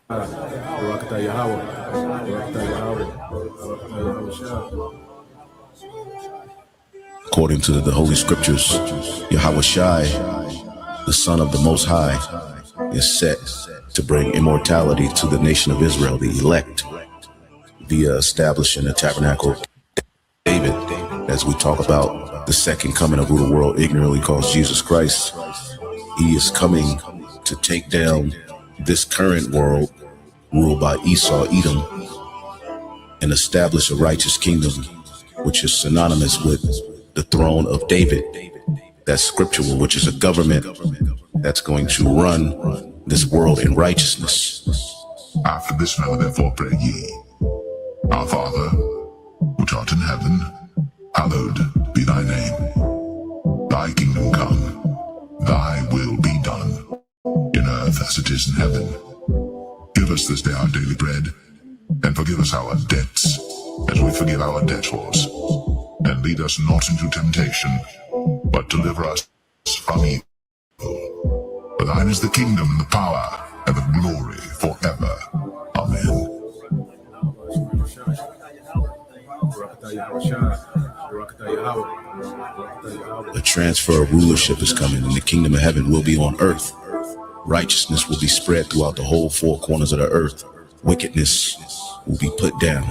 Barakatah Yahweh. Barakatah Yahweh. Barakatah Yahweh Shah. According to the Holy Scriptures, Yahweh Shai, the Son of the Most High, is set to bring immortality to the nation of Israel, the elect, via establishing the tabernacle of David, as we talk about the second coming of who the world ignorantly calls Jesus Christ. He is coming to take down this current world ruled by Esau, Edom, and establish a righteous kingdom, which is synonymous with the throne of David. That's scriptural, which is a government that's going to run this world in righteousness. After this manner therefore pray ye, Our Father, which art in heaven, hallowed be thy name. Thy kingdom come, thy will be done, in earth as it is in heaven. Give us this day our daily bread, and forgive us our debts, as we forgive our debtors. And lead us not into temptation, but deliver us from evil. For thine is the kingdom, and the power, and the glory forever. Amen. A transfer of rulership is coming, and the kingdom of heaven will be on earth. Righteousness will be spread throughout the whole four corners of the earth. Wickedness will be put down.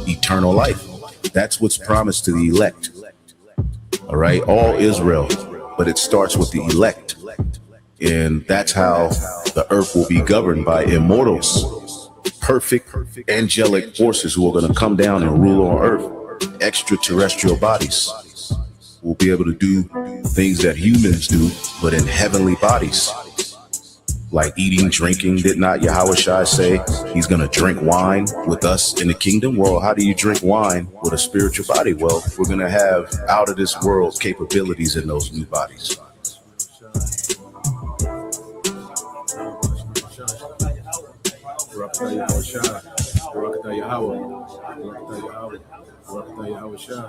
Eternal life. That's what's promised to the elect. All right, all Israel, but it starts with the elect. And that's how the earth will be governed by immortals, perfect angelic forces who are going to come down and rule on earth. Extraterrestrial bodies will be able to do things that humans do, but in heavenly bodies. Like eating, drinking. Did not Yahweh Shai say he's going to drink wine with us in the kingdom? Well, how do you drink wine with a spiritual body? Well, we're going to have out of this world capabilities in those new bodies. Barakatah Yahweh Shah. Barakatah Yahweh. Barakatah Yahweh. Barakatah Yahweh Shah.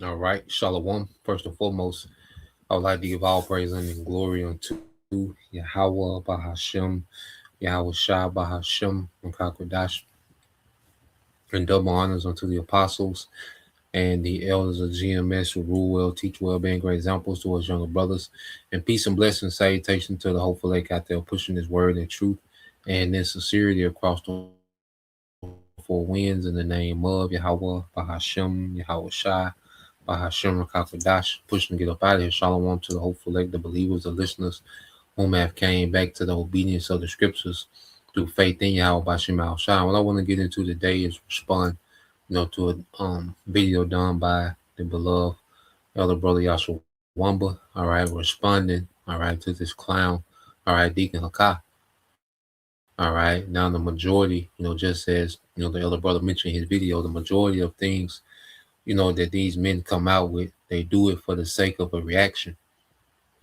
All right, Shalom. First and foremost, I would like to give all praise and glory unto Yahweh Bahashem, Yahweh Shah Bahashem, and Kakwadash, and double honors unto the apostles and the elders of GMS who rule well, teach well, being great examples to us younger brothers. And peace and blessing, salutation to the hopeful lake out there pushing this word and truth and in sincerity across the four winds in the name of Yahweh Bahashem, Yahweh Shai. Bahashem Rakakadash, pushing to get up out of here. Shalom to the hopeful elect, the believers, the listeners, whom have came back to the obedience of the scriptures through faith in Yahweh Bashem Al Shai. What I want to get into today is respond, to a video done by the beloved elder brother Yahshua Wamba. All right, responding, all right, to this clown, all right, Deacon Hakah. All right, now the majority, just as the elder brother mentioned in his video, the majority of things that these men come out with, they do it for the sake of a reaction.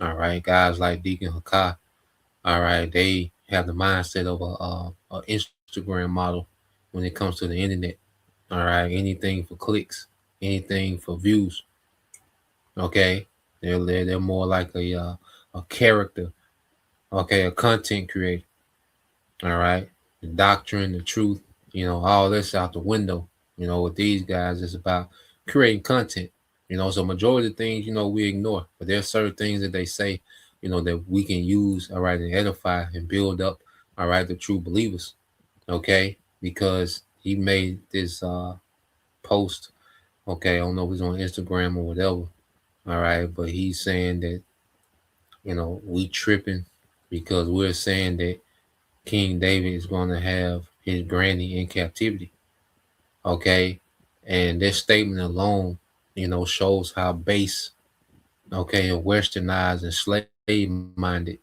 All right, guys like Deacon Hakah, all right, they have the mindset of a Instagram model when it comes to the internet. All right, anything for clicks, anything for views. Okay, they're more like a character. Okay, a content creator. All right, the doctrine, the truth, all this out the window. With these guys, it's about creating content. So majority of things, we ignore, but there's certain things that they say, that we can use, all right, and edify and build up, all right, the true believers. Okay, because he made this post. Okay, I don't know if it's on Instagram or whatever. All right, but he's saying that, we tripping because we're saying that King David is going to have his granny in captivity. Okay. And this statement alone, shows how base, okay, and westernized and slave minded,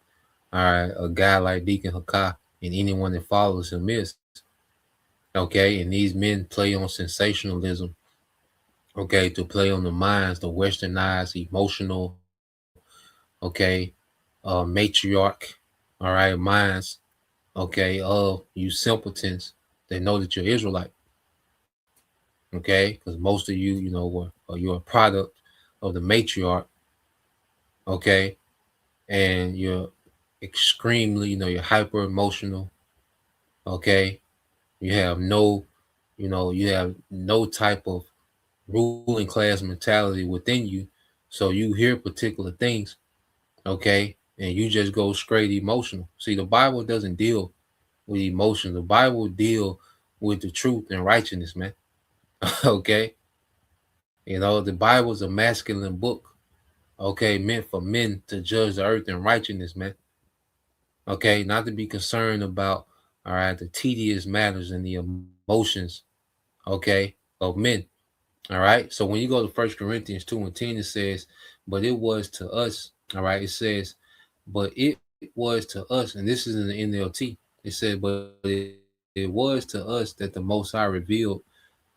all right, a guy like Deacon Hakah and anyone that follows him is. Okay. And these men play on sensationalism, okay, to play on the minds, the westernized, emotional, okay, matriarch, all right, minds, okay, of you simpletons that know that you're Israelite, okay, because most of you, you're a product of the matriarch, okay, and you're extremely, you're hyper emotional, okay, you have no, you have no type of ruling class mentality within you, so you hear particular things, okay, and you just go straight emotional. See, the Bible doesn't deal with emotion. The Bible deal with the truth and righteousness, man. Okay, the Bible is a masculine book, okay, meant for men to judge the earth in righteousness, man. Okay, not to be concerned about, all right, the tedious matters and the emotions, okay, of men. All right. So when you go to First Corinthians 2:10, it says, but it was to us, all right, it says, but it was to us, and this is in the NLT. It said, but it was to us that the Most High revealed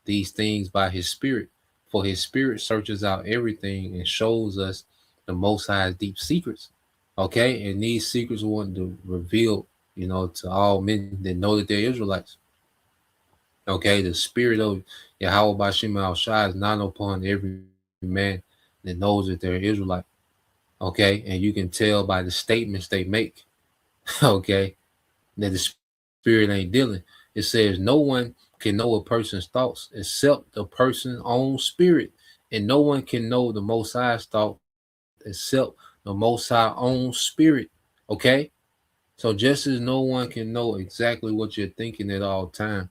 these things by his Spirit. For his Spirit searches out everything and shows us the Most High's deep secrets. Okay. And these secrets want to reveal, to all men that know that they're Israelites. Okay. The Spirit of Yahweh Bashim al Shai is not upon every man that knows that they're Israelite. Okay. And you can tell by the statements they make. Okay. That the Spirit ain't dealing. It says no one can know a person's thoughts except the person's own spirit. And no one can know the Most High's thought except the Most High own spirit. Okay? So just as no one can know exactly what you're thinking at all time,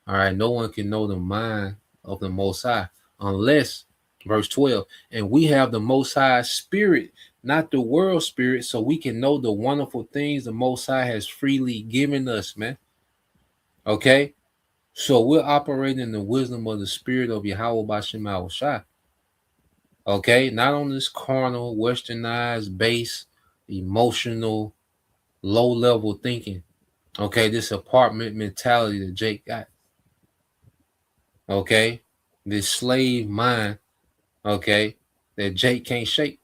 all right, no one can know the mind of the Most High unless, verse 12, and we have the Most High Spirit, not the world spirit, so we can know the wonderful things the Most High has freely given us, man. Okay? So we're operating in the wisdom of the Spirit of Yahweh Bashem Shai. Okay? Not on this carnal, westernized, base, emotional, low level thinking. Okay? This apartment mentality that Jake got. Okay? This slave mind, okay, that Jake can't shake.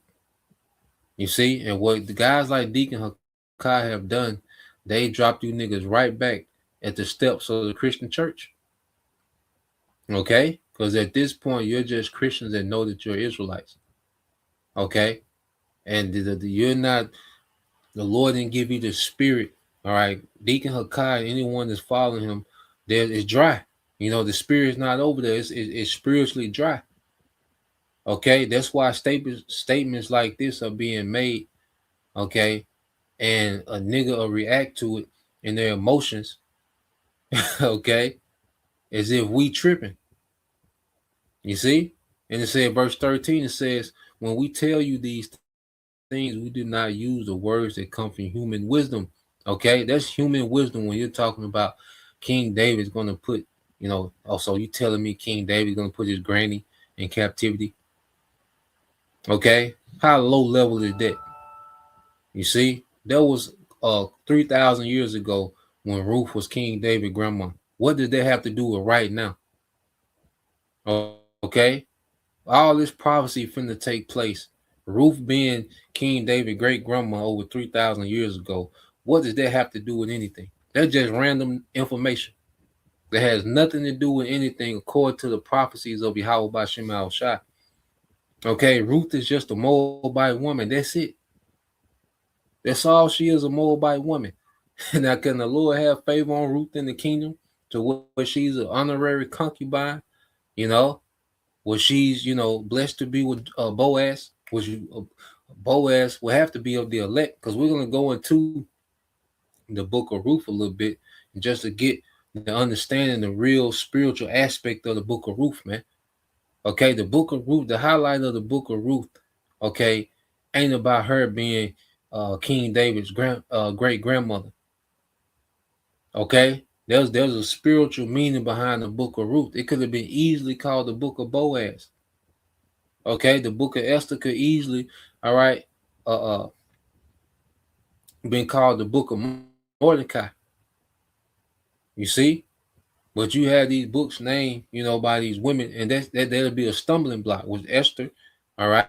You see? And what the guys like Deacon Hakai have done, they dropped you niggas right back at the steps of the Christian church. Okay? Because at this point, you're just Christians that know that you're Israelites. Okay? And you're not, the Lord didn't give you the spirit. All right? Deacon Hakai, anyone that's following him, there is dry. The spirit's not over there. It's spiritually dry. Okay? That's why statements like this are being made. Okay? And a nigga will react to it in their emotions. Okay? As if we tripping. You see? And it said, verse 13, it says, when we tell you these things, we do not use the words that come from human wisdom. Okay? That's human wisdom when you're talking about King David's going to put, so you telling me King David's going to put his granny in captivity? Okay? How low level is that? You see? That was 3,000 years ago when Ruth was King David's grandma. What did that have to do with right now? Okay? All this prophecy finna take place. Ruth being King David's great grandma over 3,000 years ago. What does that have to do with anything? That's just random information. That has nothing to do with anything according to the prophecies of Yahweh Bashem al Shai. Okay, Ruth is just a Moabite woman. That's it. That's all she is, a Moabite woman. Now, can the Lord have favor on Ruth in the kingdom to where she's an honorary concubine? You know, where she's, blessed to be with Boaz, which Boaz will have to be of the elect, because we're going to go into the book of Ruth a little bit just to get the understanding, the real spiritual aspect of the book of Ruth, man. Okay, the book of Ruth, the highlight of the book of Ruth, okay, ain't about her being King David's great grandmother. Okay, there's a spiritual meaning behind the book of Ruth. It could have been easily called the book of Boaz. Okay, the book of Esther could easily, all right, uh, been called the book of Mordecai. You see, but you have these books named, by these women, and that'll be a stumbling block. Was Esther, all right,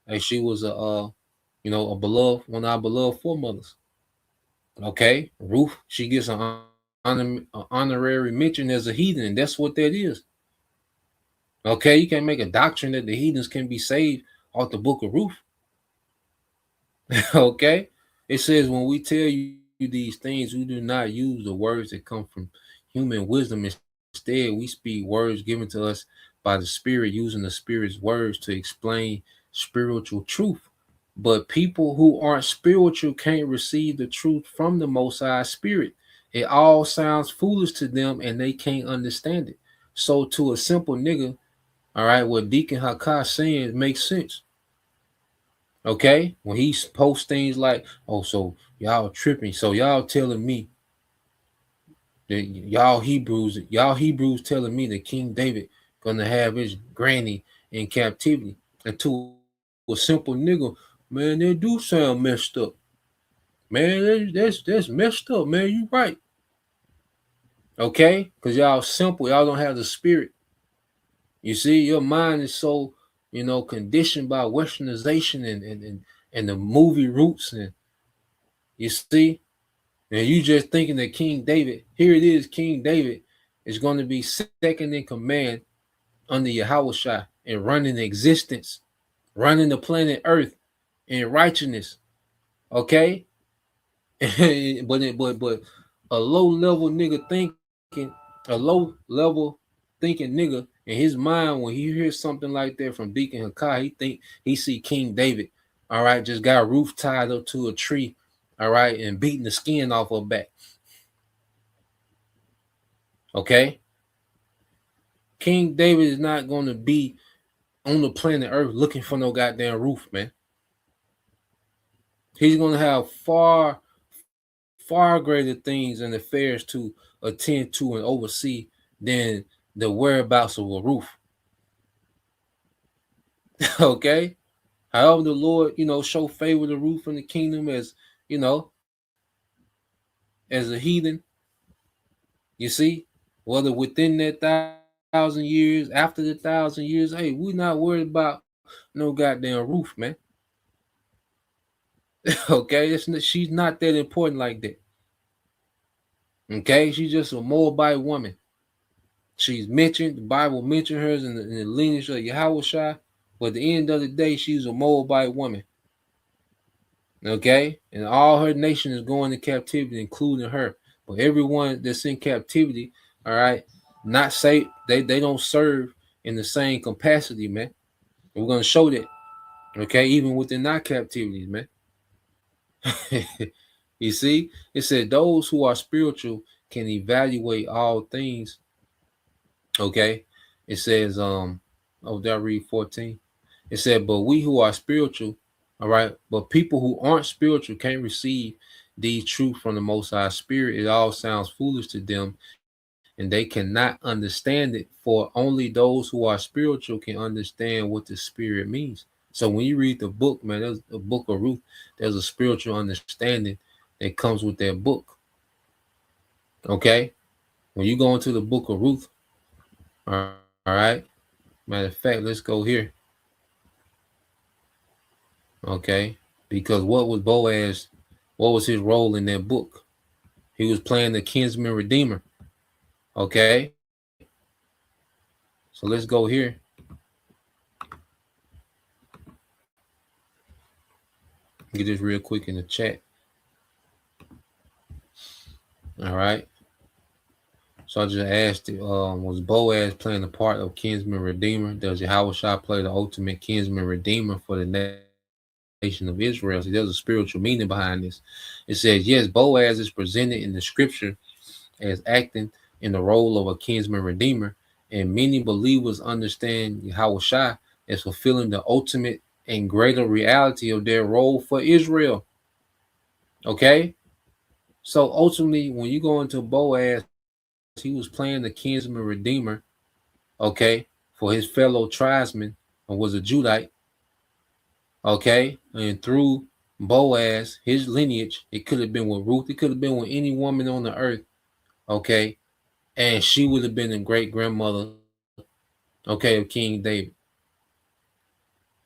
and she was a beloved, one of our beloved foremothers. Okay, Ruth, she gets an honorary mention as a heathen, and that's what that is. Okay, you can't make a doctrine that the heathens can be saved off the book of Ruth. Okay, it says when we tell you these things, we do not use the words that come from human wisdom. Instead, we speak words given to us by the Spirit, using the Spirit's words to explain spiritual truth. But people who aren't spiritual can't receive the truth from the Most High Spirit. It all sounds foolish to them and they can't understand it. So to a simple nigga, all right, what Deacon Hakai saying makes sense. Okay? When he posts things like, oh, so y'all tripping. So y'all telling me that y'all Hebrews telling me that King David gonna have his granny in captivity. And to a simple nigga, man, that do sound messed up. Man, that's messed up, man. You right. Okay? Because y'all simple, y'all don't have the spirit. You see, your mind is so, conditioned by westernization and the movie roots. And you see, and you just thinking that King David, here it is, King David is going to be second in command under Yahushua and running existence, running the planet Earth in righteousness. Okay? but a low level nigga thinking, a low level thinking nigga in his mind when he hears something like that from Deacon Hakai, he think he see King David, all right, just got Ruth tied up to a tree, all right, and beating the skin off her back. Okay, King David is not going to be on the planet Earth looking for no goddamn Ruth, man. He's going to have far greater things and affairs to attend to and oversee than the whereabouts of a Ruth. Okay, however the Lord, show favor to Ruth in the kingdom as, as a heathen. You see, whether within that 1,000 years, after the 1,000 years, hey, we're not worried about no goddamn Ruth, man. Okay, she's not that important like that. Okay, she's just a Moabite woman. She's mentioned, the Bible mentioned her in the lineage of Yahushua, but at the end of the day, she's a Moabite woman. Okay, and all her nation is going to captivity, including her. But everyone that's in captivity, all right, not say they don't serve in the same capacity, man. We're gonna show that. Okay, even within our captivities, man. You see, it said those who are spiritual can evaluate all things. Okay, it says, did I read 14? It said, but we who are spiritual, all right, but people who aren't spiritual can't receive these truths from the Most High Spirit. It all sounds foolish to them, and they cannot understand it. For only those who are spiritual can understand what the Spirit means. So when you read the book, man, there's the book of Ruth. There's a spiritual understanding that comes with that book. Okay, when you go into the book of Ruth, all right. Matter of fact, let's go here. Okay, because what was Boaz? What was his role in that book? He was playing the kinsman redeemer. Okay, so let's go here. Get this real quick in the chat. All right. So I just asked, was Boaz playing the part of kinsman redeemer? Does Yahushua play the ultimate kinsman redeemer for the nation of Israel? See, there's a spiritual meaning behind this. It says, yes, Boaz is presented in the scripture as acting in the role of a kinsman redeemer, and many believers understand Yahushua as fulfilling the ultimate and greater reality of their role for Israel. Okay? So ultimately, when you go into Boaz, he was playing the kinsman redeemer, okay, for his fellow tribesmen, and was a Judite, okay, and through Boaz, his lineage, it could have been with Ruth, it could have been with any woman on the earth, okay, and she would have been the great grandmother, okay, of King David.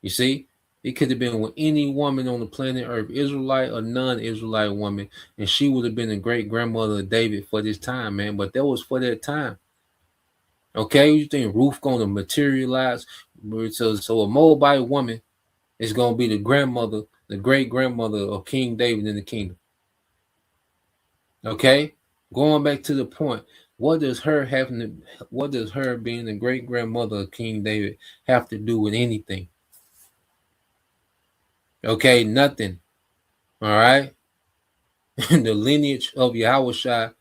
You see, it could have been with any woman on the planet Earth, Israelite or non-Israelite woman, and she would have been the great grandmother of David for this time, man. But that was for that time. Okay, you think Ruth gonna materialize? So a Moabite woman is gonna be the grandmother, the great grandmother of King David in the kingdom. Okay, going back to the point, what does her being the great grandmother of King David have to do with anything? Okay, nothing. All right, the lineage of Yahushua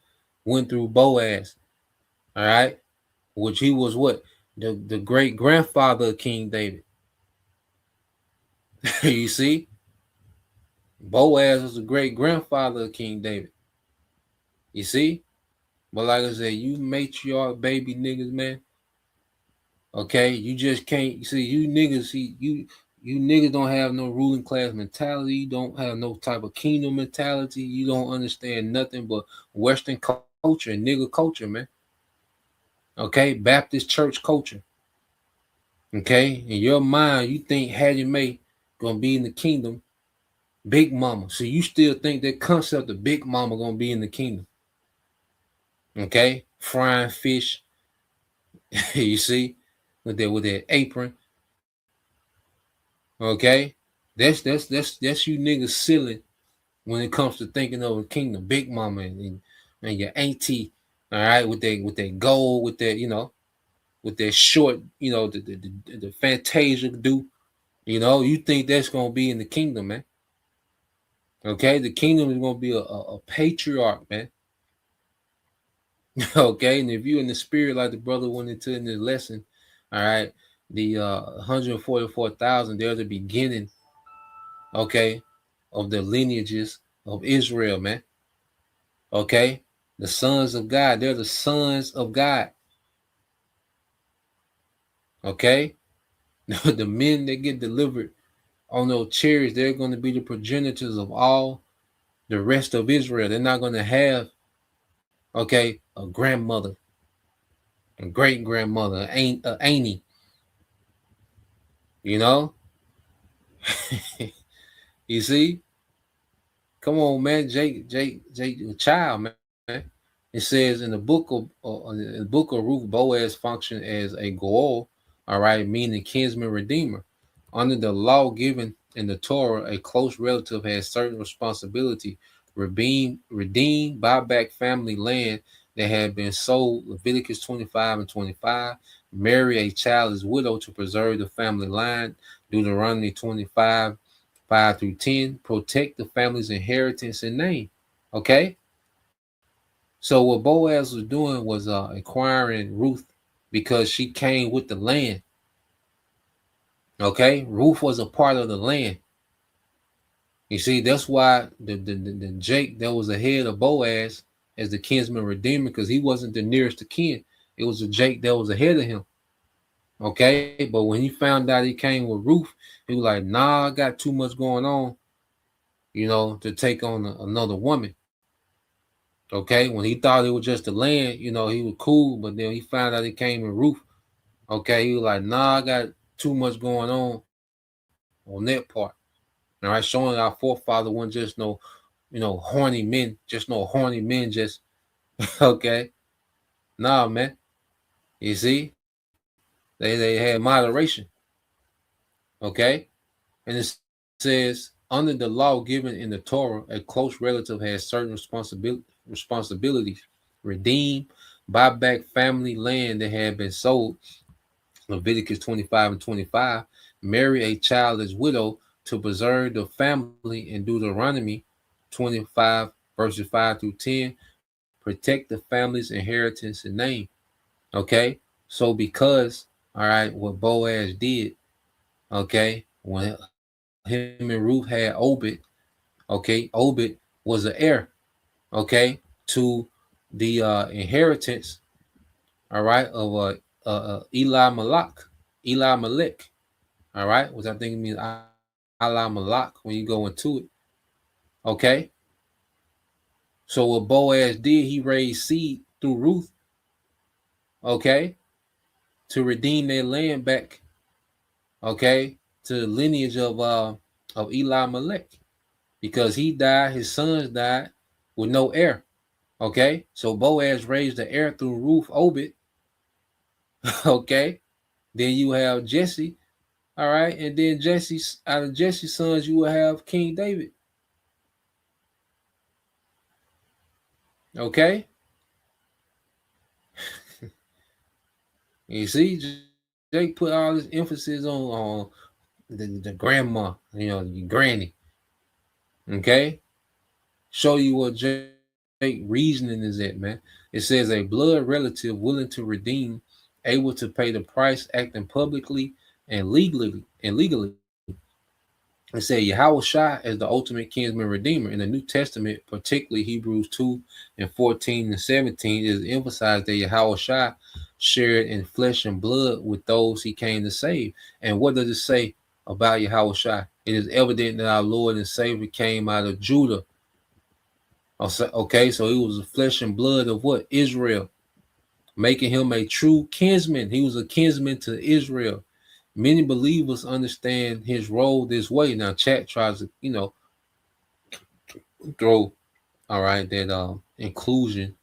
went through Boaz. All right, which he was what the great grandfather of King David. You see, Boaz was the great grandfather of King David. You see, but like I said, you matriarch baby niggas, man. Okay, you just can't see you niggas. See you niggas don't have no ruling class mentality. You don't have no type of kingdom mentality. You don't understand nothing but Western culture and nigga culture, man. Okay, Baptist church culture. Okay, in your mind, you think Hattie Mae gonna be in the kingdom, Big Mama. So you still think that concept of Big Mama gonna be in the kingdom. Okay, frying fish. You see, with that apron. Okay, that's you niggas silly when it comes to thinking of a kingdom, Big Mama and your auntie. All right, with that gold, with that with that short, the Fantasia do. You think that's gonna be in the kingdom, man? Okay, the kingdom is gonna be a patriarch, man. Okay, and if you in the spirit like the brother went into in the lesson, all right, the 144,000, they're the beginning, okay, of the lineages of Israel, man. Okay, the sons of God, they're the sons of God. Okay, the men that get delivered on those chariots, they're going to be the progenitors of all the rest of Israel. They're not going to have, okay, a grandmother, a great grandmother, auntie, you know. You see, come on, man, Jake, a child, man. It says in the book of Ruth, Boaz functioned as a goal, all right, meaning kinsman redeemer. Under the law given in the Torah, a close relative has certain responsibility: redeem, buy back family land that had been sold. Leviticus 25 and 25. Marry a childless widow to preserve the family line. Deuteronomy 25 5 through 10, protect the family's inheritance and name. Okay? So what Boaz was doing was acquiring Ruth because she came with the land. Okay? Ruth was a part of the land. You see, that's why the Jake that was ahead of Boaz as the kinsman redeemer, because he wasn't the nearest to kin. It was a Jake that was ahead of him. Okay? But when he found out he came with Ruth, he was like, nah, I got too much going on, to take on another woman. Okay, when he thought it was just the land, he was cool, but then he found out it came in Ruth. Okay, he was like, nah, I got too much going on that part. All right, showing our forefather wasn't just horny men, just no horny men, just okay. Nah, man. You see, they had moderation. Okay, and it says under the law given in the Torah, a close relative has certain responsibilities: redeem, buy back family land that had been sold. Leviticus 25 and 25, marry a childless widow to preserve the family. In Deuteronomy 25, verses 5 through 10, protect the family's inheritance and name. Okay, so because, all right, what Boaz did, okay, when him and Ruth had Obed, okay, Obed was an heir. okay, to the inheritance, all right, of Eli Malek, all right, which I think means Allah Malak when you go into it, okay. So what Boaz did, he raised seed through Ruth, okay, to redeem their land back, okay, to the lineage of Eli Malek, because he died, his sons died with no heir. Okay, so Boaz raised the heir through Ruth Obed. Okay, then you have Jesse. All right, and then Jesse's out of Jesse's sons, you will have King David. Okay, you see, Jake put all this emphasis on the grandma, your granny. Okay, show you what Jake reasoning is at, man. It says a blood relative willing to redeem, able to pay the price, acting publicly and legally. It said Yahweh Shai as the ultimate kinsman redeemer. In the New Testament, particularly Hebrews 2 and 14 and 17, it is emphasized that Yahweh Shai shared in flesh and blood with those he came to save. And what does it say about Yahweh Shai? It is evident that our Lord and Savior came out of Judah. Okay, so he was the flesh and blood of what? Israel, making him a true kinsman. He was a kinsman to Israel. Many believers understand his role this way. Now, chat tries to, throw all right that inclusion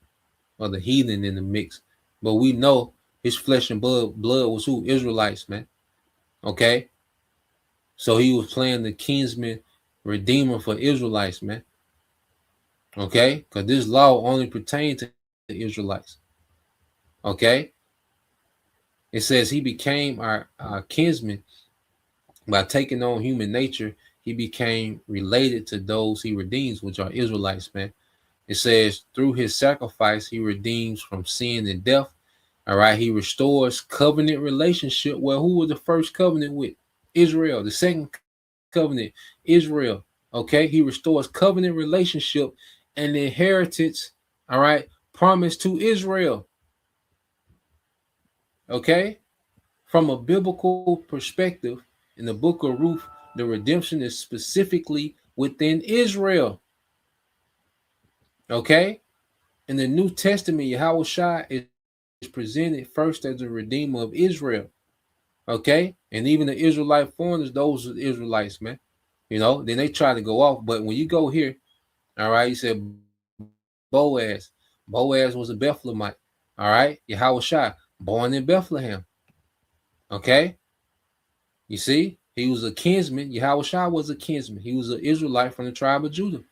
of the heathen in the mix, but we know his flesh and blood was who? Israelites, man. Okay, so he was playing the kinsman redeemer for Israelites, man. Okay, because this law only pertained to Israelites. Okay, it says he became our kinsman by taking on human nature. He became related to those he redeems, which are Israelites, man. It says through his sacrifice, he redeems from sin and death. All right. He restores covenant relationship. Well, who was the first covenant with? Israel. The second covenant, Israel. Okay. He restores covenant relationship and the inheritance. All right. Promised to Israel. Okay. From a biblical perspective, in the book of Ruth, the redemption is specifically within Israel. Okay. In the New Testament, Yahweh Shai is presented first as the redeemer of Israel. Okay. And even the Israelite foreigners, those are the Israelites, man. Then they try to go off. But when you go here, all right, you said Boaz. Boaz was a Bethlehemite. All right. Yahweh Shai, born in Bethlehem. Okay. You see, he was a kinsman. Yahweh Shai was a kinsman. He was an Israelite from the tribe of Judah.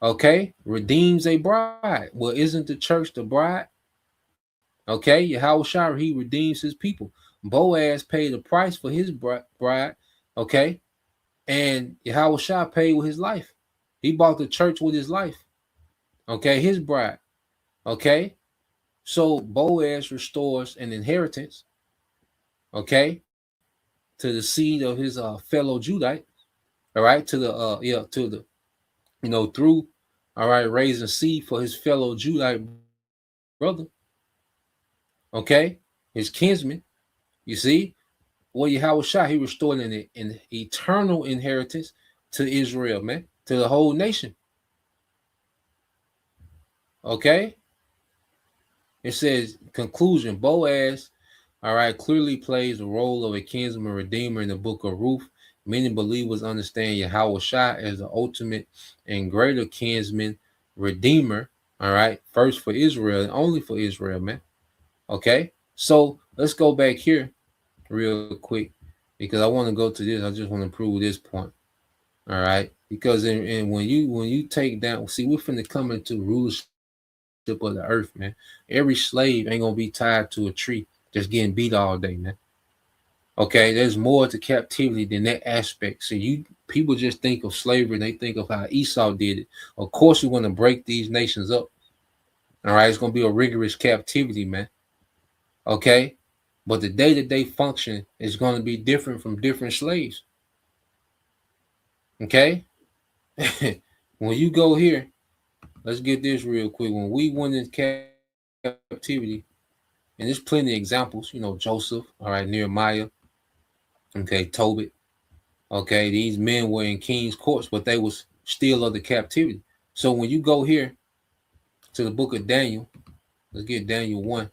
Okay. Redeems a bride. Well, isn't the church the bride? Okay, Yahweh Shai, he redeems his people. Boaz paid a price for his bride, okay, and Yahweh Shai paid with his life. He bought the church with his life, okay, his bride, okay. So Boaz restores an inheritance, okay, to the seed of his fellow Judite, all right, to the through, all right, raising seed for his fellow Judite brother, okay, his kinsman. You see, well, Yahweh Shai, he restored an eternal inheritance to Israel, man, to the whole nation. Okay? It says, conclusion, Boaz, all right, clearly plays the role of a kinsman redeemer in the book of Ruth. Many believers understand Yahweh Shai as the ultimate and greater kinsman redeemer, all right, first for Israel and only for Israel, man. Okay? So let's go back here real quick because I want to go to this. I just want to prove this point. All right, because when you take down, see, we're finna come into rulership of the earth, man. Every slave ain't gonna be tied to a tree just getting beat all day, man. Okay, there's more to captivity than that aspect. So people just think of slavery and they think of how Esau did it. Of course, we want to break these nations up. All right, it's gonna be a rigorous captivity, man. Okay, but the day-to-day function is going to be different from different slaves. Okay. When you go here, let's get this real quick. When we went in captivity, and there's plenty of examples, Joseph, all right, Nehemiah, okay, Tobit, okay, these men were in king's courts, but they was still of the captivity. So when you go here to the book of Daniel, let's get Daniel 1.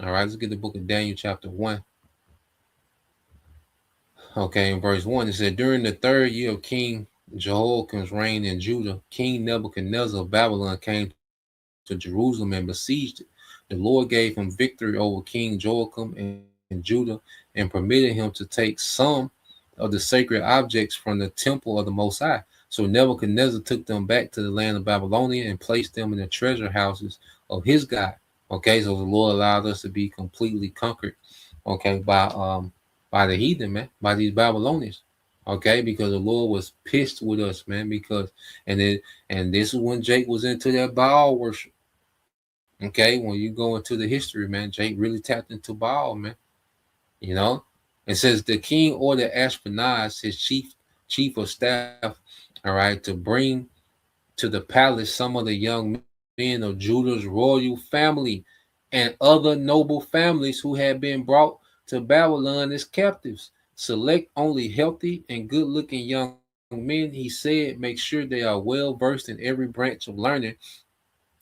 All right, let's get the book of Daniel, chapter 1. Okay, in verse 1, it said, during the third year of King Jehoiakim's reign in Judah, King Nebuchadnezzar of Babylon came to Jerusalem and besieged it. The Lord gave him victory over King Joachim and Judah and permitted him to take some of the sacred objects from the temple of the Most High. So Nebuchadnezzar took them back to the land of Babylonia and placed them in the treasure houses of his God. Okay, so the Lord allowed us to be completely conquered, okay, by the heathen, man, by these Babylonians. Okay, because the Lord was pissed with us, man, because and this is when Jake was into that Baal worship. Okay, when you go into the history, man, Jake really tapped into Baal, man. You know, it says the king ordered Ashpenaz, his chief of staff, all right, to bring to the palace some of the young men of Judah's royal family and other noble families who had been brought to Babylon as captives. Select only healthy and good looking young men, he said, make sure they are well versed in every branch of learning,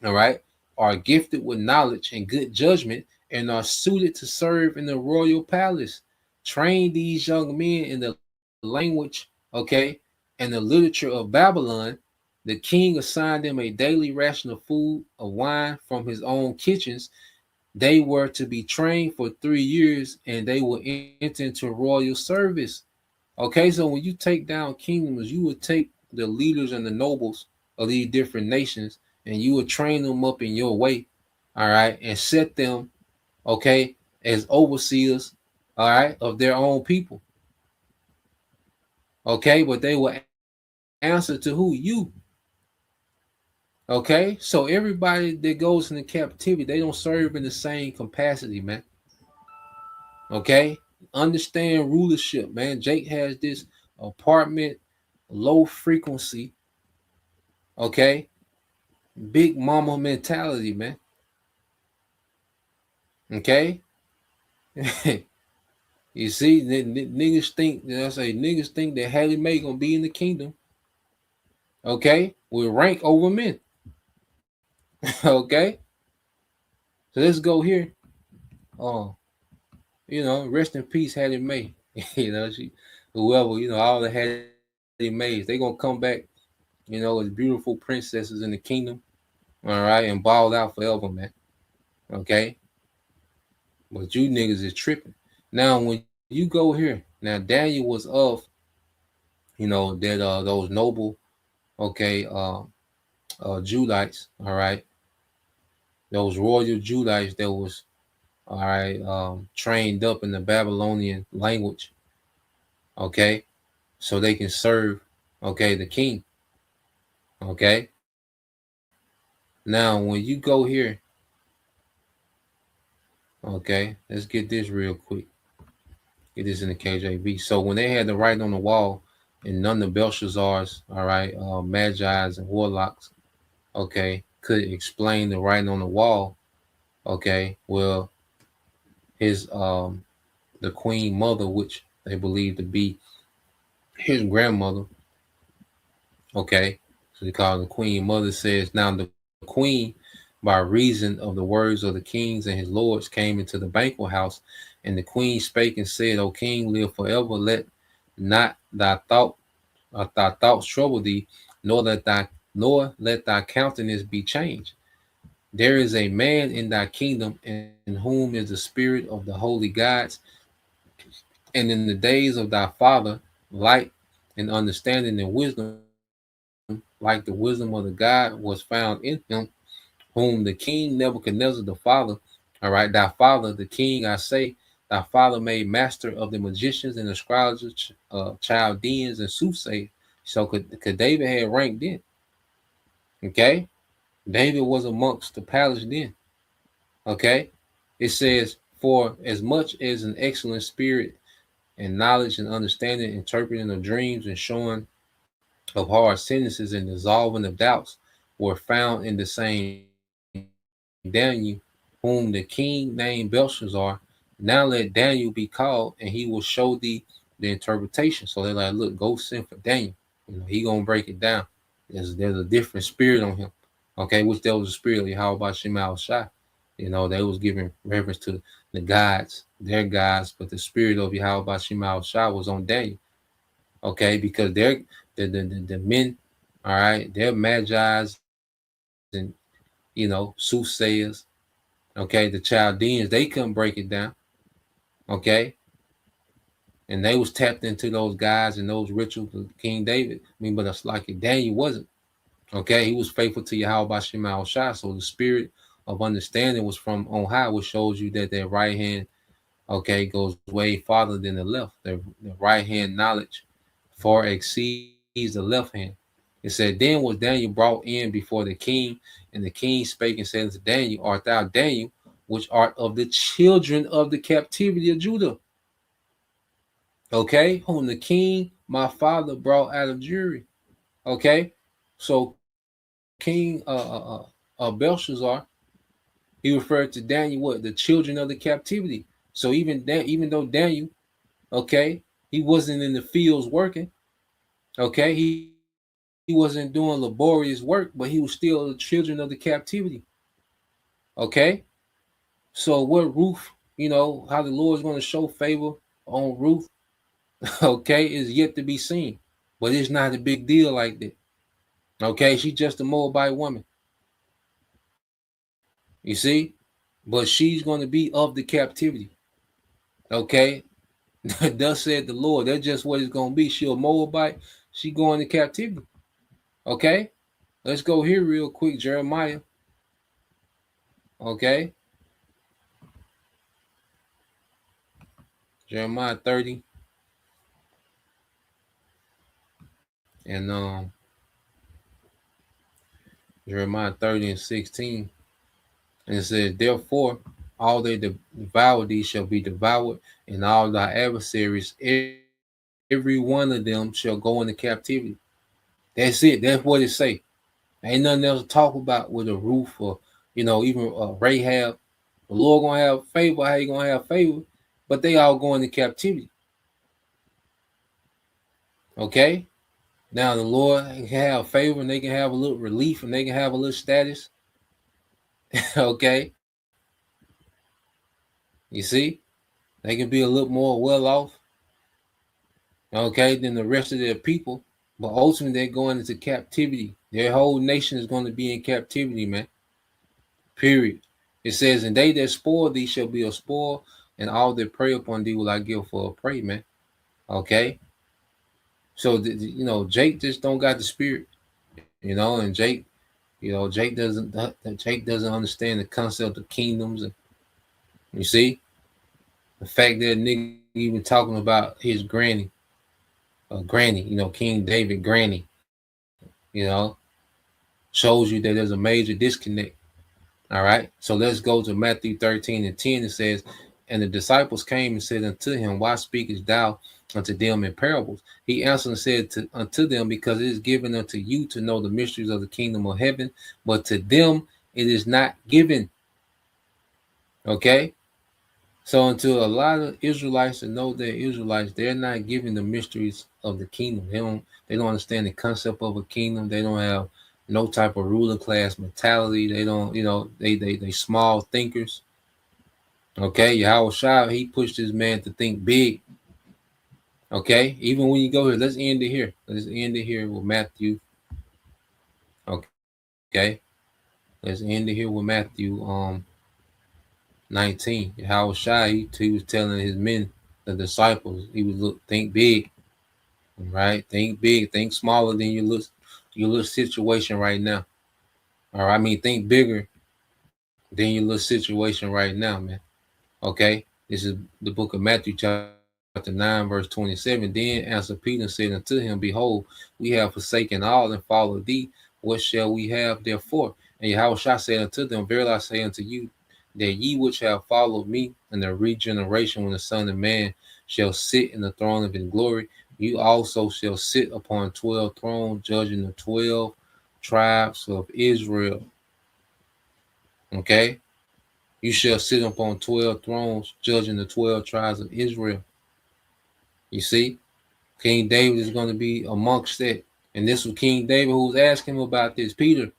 all right, are gifted with knowledge and good judgment, and are suited to serve in the royal palace. Train these young men in the language, okay, and the literature of Babylon. The king assigned them a daily ration of food, of wine from his own kitchens. They were to be trained for 3 years and they will enter into royal service. Okay, so when you take down kingdoms, you would take the leaders and the nobles of these different nations and you would train them up in your way, all right, and set them, okay, as overseers, all right, of their own people. Okay, but they will answer to who? You. Okay, so everybody that goes into captivity, they don't serve in the same capacity, man. Okay, understand rulership, man. Jake has this apartment, low frequency, okay, big mama mentality, man. Okay, you see, niggas think that I say niggas think that Hallie Mae gonna be in the kingdom, okay, with rank over men. Okay, so let's go here. Oh, rest in peace, Hattie Mae. She, whoever, all the Hattie Mays, they gonna come back, as beautiful princesses in the kingdom. All right, and balled out forever, man. Okay, but you niggas is tripping. Now, when you go here, now Daniel was of, that those noble, okay, Judites. All right, those royal Judites that was all right trained up in the Babylonian language. Okay, so they can serve, okay, the king. Okay, now when you go here, okay, let's get this real quick. Get this in the KJV. So when they had the writing on the wall, and none of Belshazzar's, all right, magi's and warlocks, okay, could explain the writing on the wall. Okay, well, his the queen mother, which they believe to be his grandmother, okay, so they call her the queen mother, says, now the queen, by reason of the words of the kings and his lords, came into the banquet house, and the queen spake and said, O king, live forever. Let not thy thoughts trouble thee, nor let thy countenance be changed. There is a man in thy kingdom in whom is the spirit of the holy gods, and in the days of thy father, light and understanding and wisdom, like the wisdom of the God, was found in him, whom the king Nebuchadnezzar the father, all right, thy father, the king, I say, thy father made master of the magicians and astrologers, Chaldeans and soothsayers. So could David had rank then? Okay, David was amongst the palace then. Okay, it says, for as much as an excellent spirit and knowledge and understanding, interpreting of dreams and showing of hard sentences and dissolving of doubts were found in the same Daniel, whom the king named Belshazzar. Now let Daniel be called, and he will show thee the interpretation. So they're like, look, go send for Daniel. He gonna break it down. There's a different spirit on him. Okay, which there was a spirit of how about Shemal Shai. They was giving reverence to the gods, their gods, but the spirit of Yahweh Shemal Shai was on Daniel. Okay, because they're the men, all right, they're magi's and soothsayers. Okay, the Chaldeans, they couldn't break it down. Okay, and they was tapped into those guys and those rituals of King David. But it's like Daniel wasn't. Okay, he was faithful to Yahweh Shema Shai. So the spirit of understanding was from on high, which shows you that their right hand, okay, goes way farther than the left. The right hand knowledge far exceeds the left hand. It said, then was Daniel brought in before the king, and the king spake and said unto Daniel, art thou Daniel, which art of the children of the captivity of Judah? Okay, whom the king my father brought out of Jewry. Okay, so King Belshazzar, he referred to Daniel what? The children of the captivity. So even though Daniel, okay, he wasn't in the fields working, okay, he wasn't doing laborious work, but he was still the children of the captivity. Okay, so what Ruth, how the Lord's going to show favor on Ruth, okay, is yet to be seen, but it's not a big deal like that. Okay, she's just a Moabite woman. You see, but she's going to be of the captivity. Okay, thus said the Lord. That's just what it's going to be. She a Moabite. She going to captivity. Okay, let's go here real quick. Jeremiah. Okay, Jeremiah 30 and Jeremiah 30 and 16. And it says, therefore, all they devour thee shall be devoured, and all thy adversaries, every one of them shall go into captivity. That's it. That's what it say. Ain't nothing else to talk about with a roof or, even Rahab. The Lord gonna have favor. How you gonna have favor? But they all going into captivity. Okay. Now the Lord can have favor, and they can have a little relief, and they can have a little status. Okay. You see, they can be a little more well off. Okay, than the rest of their people. But ultimately, they're going into captivity. Their whole nation is going to be in captivity, man. Period. It says, and they that spoil thee shall be a spoil, and all that prey upon thee will I give for a prey, man. Okay. So Jake just don't got the spirit, and Jake doesn't understand the concept of kingdoms, and you see the fact that nigga even talking about his granny, King David granny, shows you that there's a major disconnect. All right. So let's go to Matthew 13 and 10. It says, and the disciples came and said unto him, why speakest thou unto them in parables? He answered and said unto them, because it is given unto you to know the mysteries of the kingdom of heaven, but to them it is not given. Okay. So until a lot of Israelites that know they're Israelites, they're not given the mysteries of the kingdom. They don't understand the concept of a kingdom. They don't have no type of ruler class mentality. They don't, they small thinkers. Okay, Yahweh Shai, he pushed his man to think big. Okay, even when you go here, let's end it here. Let's end it here with Matthew. Okay, let's end it here with Matthew 19. Yahweh Shai, he was telling his men, the disciples, he was think big. Right, think big, think smaller than your little situation right now. All right, I mean, think bigger than your little situation right now, man. Okay, this is the book of Matthew, chapter 9, verse 27. Then answered Peter and said unto him, behold, we have forsaken all and followed thee. What shall we have therefore? And Yahushua said unto them, verily I say unto you, that ye which have followed me in the regeneration when the Son of Man shall sit in the throne of his glory, You also shall sit upon 12 thrones, judging the 12 tribes of Israel. Okay? You shall sit upon 12 thrones, judging the 12 tribes of Israel. You see? King David is going to be amongst that. And this was King David who was asking him about this, Peter.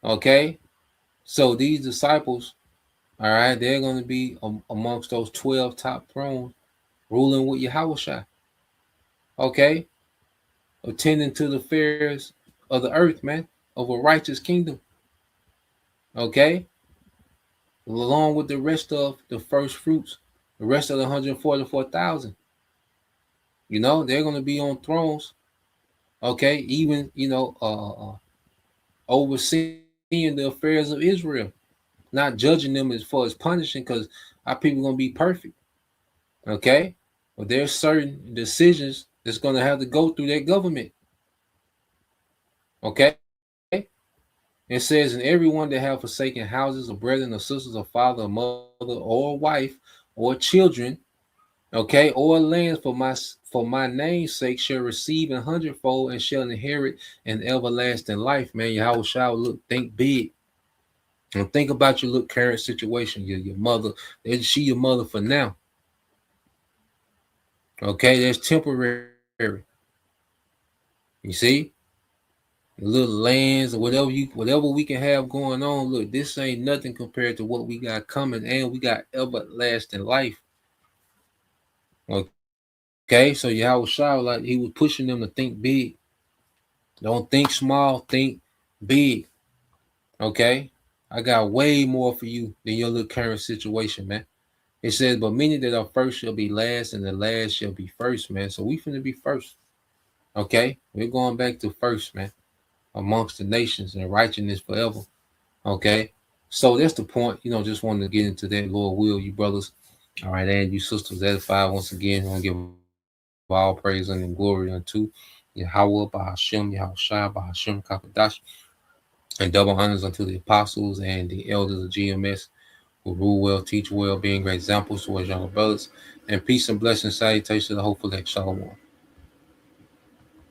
Okay? So these disciples, all right, they're going to be amongst those 12 top thrones, ruling with Yahushua. Okay? Attending to the affairs of the earth, man, of a righteous kingdom. Okay? Along with the rest of the first fruits, the rest of the 144,000. They're going to be on thrones. Okay? Even, overseeing the affairs of Israel, not judging them as far as punishing, because our people going to be perfect. Okay? But there's certain decisions that's going to have to go through their government. Okay? It says, and everyone that have forsaken houses or brethren or sisters or father or mother or wife or children, okay, or lands for my name's sake shall receive 100-fold and shall inherit an everlasting life. Man, Yahweh shall think big. And think about your current situation. Your mother, she your mother for now. Okay, that's temporary. You see? Little lands or whatever we can have going on. Look, this ain't nothing compared to what we got coming, and we got everlasting life. Okay, so Yahweh Shah, like he was pushing them to think big. Don't think small, think big. Okay, I got way more for you than your little current situation, man. It says, but many that are first shall be last, and the last shall be first, man. So we finna be first. Okay, we're going back to first, man, amongst the nations and righteousness forever. Okay, so that's the point. Just wanted to get into that. Lord will, you brothers, all right, and you sisters, edify once again. I want to give all praise and glory unto Yahweh, Bahashem, Yahushua, Bahashem, Kakadash, and double honors unto the apostles and the elders of GMS who rule well, teach well, being great examples towards younger brothers. And peace and blessings, salutations to the hopeful elect. Shalom.